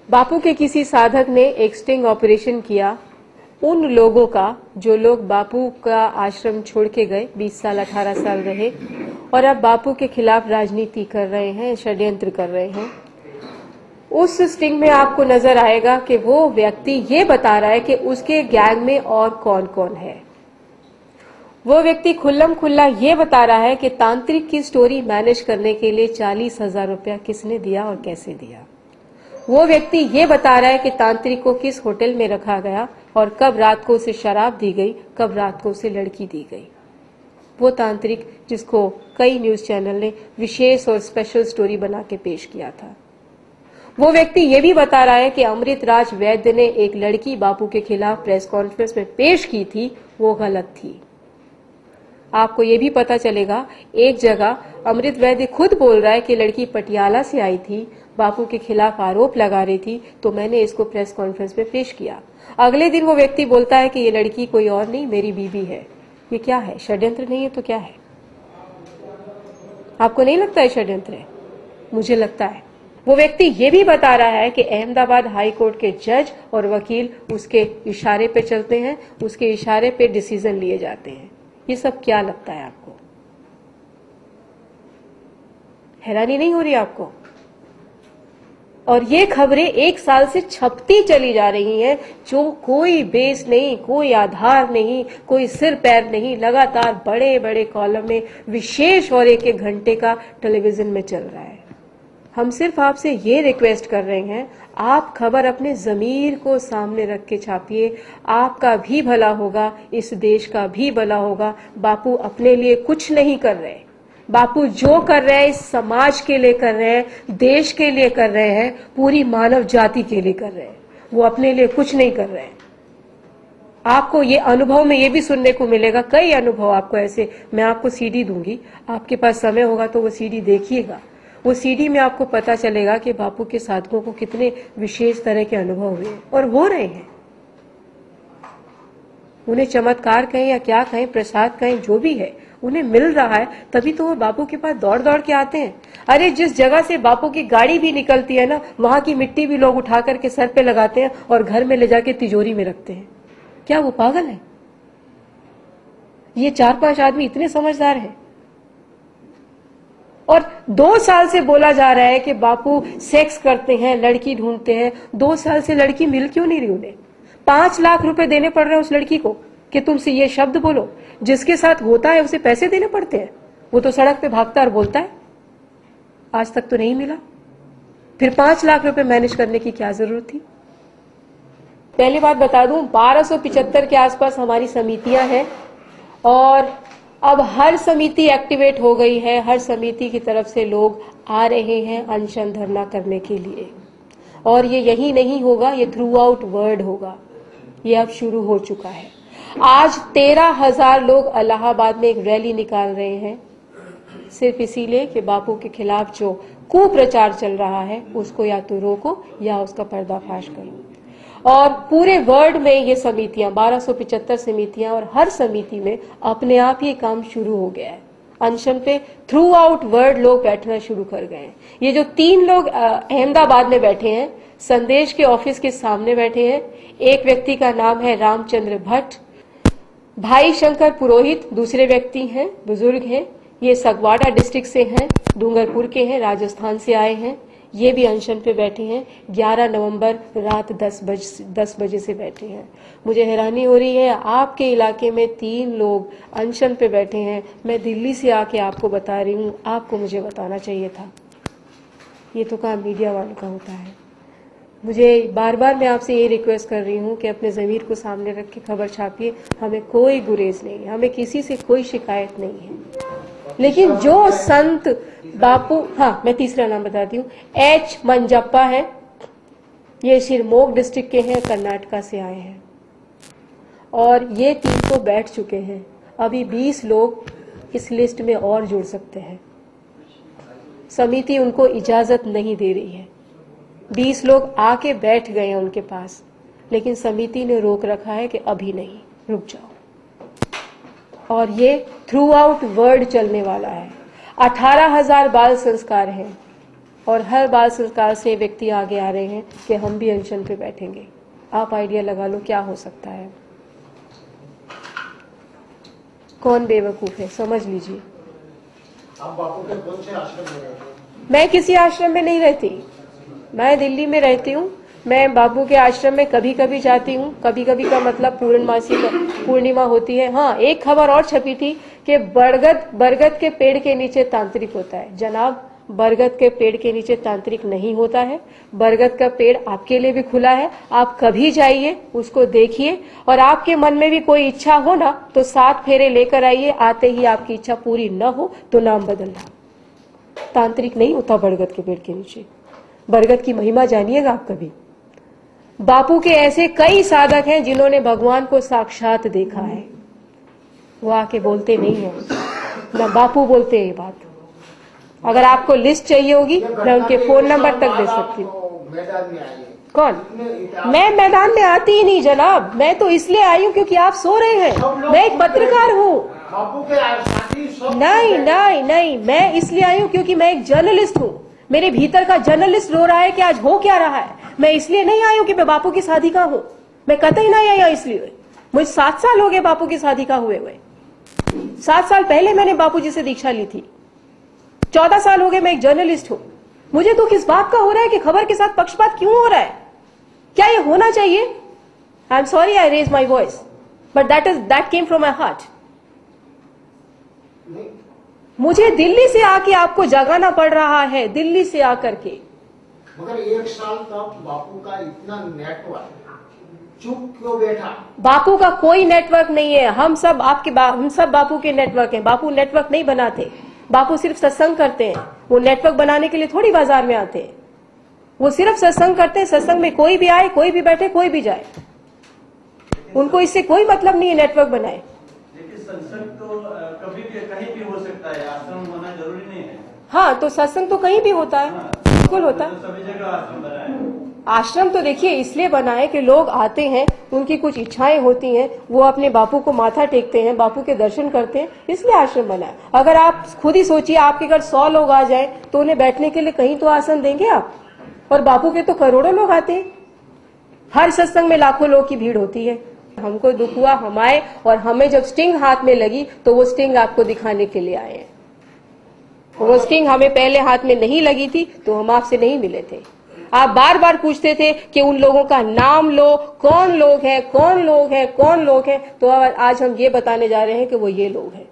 बापू के किसी साधक ने एक स्टिंग ऑपरेशन किया उन लोगों का जो लोग बापू का आश्रम छोड़ के गए, 20 साल 18 साल रहे और अब बापू के खिलाफ राजनीति कर रहे हैं, षड्यंत्र कर रहे हैं। उस स्टिंग में आपको नजर आएगा कि वो व्यक्ति ये बता रहा है कि उसके गैंग में और कौन कौन है। वो व्यक्ति खुल्लम खुल्ला ये बता रहा है कि तांत्रिक की स्टोरी मैनेज करने के लिए 40,000 रुपया किसने दिया और कैसे दिया। वो व्यक्ति ये बता रहा है कि तांत्रिक को किस होटल में रखा गया और कब रात को उसे शराब दी गई, कब रात को उसे लड़की दी गई। वो तांत्रिक जिसको कई न्यूज चैनल ने विशेष और स्पेशल स्टोरी बना के पेश किया था। वो व्यक्ति ये भी बता रहा है कि अमृतराज वैद्य ने एक लड़की बापू के खिलाफ प्रेस कॉन्फ्रेंस में पेश की थी, वो गलत थी। आपको ये भी पता चलेगा, एक जगह अमृत वैद्य खुद बोल रहा है कि लड़की पटियाला से आई थी, बापू के खिलाफ आरोप लगा रही थी, तो मैंने इसको प्रेस कॉन्फ्रेंस में पेश किया। अगले दिन वो व्यक्ति बोलता है कि ये लड़की कोई और नहीं, मेरी बीबी है। ये क्या है? षड्यंत्र नहीं है तो क्या है? आपको नहीं लगता है षड्यंत्र है? मुझे लगता है। वो व्यक्ति ये भी बता रहा है कि अहमदाबाद हाई कोर्ट के जज और वकील उसके इशारे पे चलते हैं, उसके इशारे पे डिसीजन लिए जाते हैं। ये सब क्या लगता है आपको? हैरानी नहीं हो रही आपको? और ये खबरें 1 साल से छपती चली जा रही हैं, जो कोई बेस नहीं, कोई आधार नहीं, कोई सिर पैर नहीं, लगातार बड़े बड़े कॉलम में विशेष और 1-1 घंटे का टेलीविजन में चल रहा है। हम सिर्फ आपसे ये रिक्वेस्ट कर रहे हैं, आप खबर अपने जमीर को सामने रख के छापिए। आपका भी भला होगा, इस देश का भी भला होगा। बापू अपने लिए कुछ नहीं कर रहे। बापू जो कर रहे हैं इस समाज के लिए कर रहे हैं, देश के लिए कर रहे हैं, पूरी मानव जाति के लिए कर रहे हैं। वो अपने लिए कुछ नहीं कर रहे हैं। आपको ये अनुभव में ये भी सुनने को मिलेगा, कई अनुभव आपको ऐसे। मैं आपको सीडी दूंगी, आपके पास समय होगा तो वो सीडी देखिएगा। वो सीडी में आपको पता चलेगा कि बापू के साधकों को कितने विशेष तरह के अनुभव हुए और हो रहे हैं। उन्हें चमत्कार कहें या क्या कहें, प्रसाद कहें, जो भी है, उन्हें मिल रहा है, तभी तो वो बापू के पास दौड़ दौड़ के आते हैं। अरे जिस जगह से बापू की गाड़ी भी निकलती है ना, वहां की मिट्टी भी लोग उठा करके सर पे लगाते हैं और घर में ले जाके तिजोरी में रखते हैं। क्या वो पागल है? ये 4-5 आदमी इतने समझदार हैं। और 2 साल से बोला जा रहा है कि बापू सेक्स करते हैं, लड़की ढूंढते हैं। 2 साल से लड़की मिल क्यों नहीं रही उन्हें? 5 लाख रुपए देने पड़ रहे हैं उस लड़की को कि तुमसे ये शब्द बोलो। जिसके साथ होता है उसे पैसे देने पड़ते हैं। वो तो सड़क पे भागता और बोलता है। आज तक तो नहीं मिला, फिर 5 लाख रुपए मैनेज करने की क्या जरूरत थी? पहली बात बता दूं, 1275 के आसपास हमारी समितियां हैं और अब हर समिति एक्टिवेट हो गई है। हर समिति की तरफ से लोग आ रहे हैं अनशन धरना करने के लिए। और ये यही नहीं होगा, ये थ्रू आउट वर्ल्ड होगा। ये अब शुरू हो चुका है। आज 13,000 लोग इलाहाबाद में एक रैली निकाल रहे हैं, सिर्फ इसीलिए कि बापू के खिलाफ जो कुप्रचार चल रहा है उसको या तो रोको या उसका पर्दाफाश करो। और पूरे वर्ल्ड में ये समितियां, 1275 समितियां, और हर समिति में अपने आप ही काम शुरू हो गया है। अनशन पे थ्रू आउट वर्ल्ड लोग बैठना शुरू कर गए हैं। ये जो 3 लोग अहमदाबाद में बैठे हैं, संदेश के ऑफिस के सामने बैठे हैं। एक व्यक्ति का नाम है रामचंद्र भट्ट, भाई शंकर पुरोहित दूसरे व्यक्ति हैं, बुजुर्ग हैं। ये सगवाड़ा डिस्ट्रिक्ट से हैं, डूंगरपुर के हैं, राजस्थान से आए हैं। ये भी अनशन पे बैठे हैं। 11 नवंबर रात 10 बजे से बैठे हैं। मुझे हैरानी हो रही है, आपके इलाके में 3 लोग अनशन पे बैठे हैं। मैं दिल्ली से आके आपको बता रही हूँ, आपको मुझे बताना चाहिए था। ये तो काम मीडिया वालों का होता है। मुझे बार बार मैं आपसे ये रिक्वेस्ट कर रही हूँ कि अपने ज़मीर को सामने रख के खबर छापिए। हमें कोई गुरेज नहीं है, हमें किसी से कोई शिकायत नहीं है। लेकिन जो संत बापू, हाँ मैं तीसरा नाम बताती हूँ, एच मंजप्पा है। ये शिरमोग डिस्ट्रिक्ट के हैं, कर्नाटका से आए हैं और ये 3 तो बैठ चुके हैं। अभी 20 लोग इस लिस्ट में और जुड़ सकते हैं। समिति उनको इजाजत नहीं दे रही है। 20 लोग आके बैठ गए हैं उनके पास, लेकिन समिति ने रोक रखा है कि अभी नहीं, रुक जाओ। और ये थ्रू आउट वर्ल्ड चलने वाला है। 18,000 बाल संस्कार हैं। और हर बाल संस्कार से व्यक्ति आगे आ रहे हैं कि हम भी अनशन पे बैठेंगे। आप आइडिया लगा लो क्या हो सकता है। कौन बेवकूफ है, समझ लीजिए। आप बापू के कौन से आश्रम में रहते हैं? मैं किसी आश्रम में नहीं रहती, मैं दिल्ली में रहती हूँ। मैं बापू के आश्रम में कभी कभी जाती हूँ, कभी कभी का मतलब पूर्णमासी पूर्णिमा होती है। हाँ, एक खबर और छपी थी कि बरगद के पेड़ के नीचे तांत्रिक होता है। जनाब, बरगद के पेड़ के नीचे तांत्रिक नहीं होता है। बरगद का पेड़ आपके लिए भी खुला है, आप कभी जाइए, उसको देखिए, और आपके मन में भी कोई इच्छा हो ना तो 7 फेरे लेकर आइए। आते ही आपकी इच्छा पूरी न हो तो नाम बदलना। तांत्रिक नहीं होता बरगद के पेड़ के नीचे। बरगद की महिमा जानिएगा आप कभी। बापू के ऐसे कई साधक हैं जिन्होंने भगवान को साक्षात देखा है, वो आके बोलते नहीं है ना, बापू बोलते हैं ये बात। अगर आपको लिस्ट चाहिए होगी मैं उनके फोन नंबर तक दे सकती हूँ। मैदान में आई है। कौन? मैं मैदान में आती ही नहीं जनाब, मैं तो इसलिए आई हूँ क्योंकि आप सो रहे हैं। मैं एक पत्रकार हूँ। बापू के साथी सब नहीं नहीं नहीं, मैं इसलिए आई हूँ क्योंकि मैं एक जर्नलिस्ट हूँ। मेरे भीतर का जर्नलिस्ट रो रहा है कि आज हो क्या रहा है। मैं इसलिए नहीं आई हूँ कि मैं बापू की साधिका हूँ, मैं कतई नहीं आई इसलिए। मुझे 7 साल हो गए बापू की साधिका हुए हुए। 7 साल पहले मैंने बापू जी से दीक्षा ली थी। 14 साल हो गए मैं एक जर्नलिस्ट हूँ। मुझे तो किस बात का हो रहा है कि खबर के साथ पक्षपात क्यों हो रहा है? क्या ये होना चाहिए? I am sorry I raise my voice, but that came from my heart. मुझे दिल्ली से आके आपको जगाना पड़ रहा है, दिल्ली से आकर के। मगर 1 साल तक बापू का इतना नेटवर्क चुप क्यों बैठा? बापू का कोई नेटवर्क नहीं है। हम सब बापू के नेटवर्क हैं। बापू नेटवर्क नहीं बनाते। बापू सिर्फ सत्संग करते हैं। वो नेटवर्क बनाने के लिए थोड़ी बाजार में आते हैं। वो सिर्फ सत्संग करते हैं। सत्संग में कोई भी आए, कोई भी बैठे, कोई भी जाए, उनको इससे कोई मतलब नहीं है नेटवर्क बनाए। लेकिन सत्संग तो कभी भी कहीं भी हो सकता है, आश्रम होना जरूरी नहीं है। हाँ, तो सत्संग तो कहीं भी होता है, बिल्कुल होता है। सभी जगह आश्रम बनाए। आश्रम तो देखिए इसलिए बनाए कि लोग आते हैं, उनकी कुछ इच्छाएं होती हैं, वो अपने बापू को माथा टेकते हैं, बापू के दर्शन करते हैं, इसलिए आश्रम बनाए। अगर आप खुद ही सोचिए, आपके घर 100 लोग आ जाएं तो उन्हें बैठने के लिए कहीं तो आसन देंगे आप। और बापू के तो करोड़ों लोग आते हैं। हर सत्संग में लाखों लोग की भीड़ होती है। हमको दुख हुआ, हम आए, और हमें जब स्टिंग हाथ में लगी तो वो स्टिंग आपको दिखाने के लिए आए हैं। वो स्टिंग हमें पहले हाथ में नहीं लगी थी तो हम आपसे नहीं मिले थे। आप बार बार पूछते थे कि उन लोगों का नाम लो, कौन लोग हैं, कौन लोग हैं, कौन लोग हैं। तो आज हम ये बताने जा रहे हैं कि वो ये लोग हैं।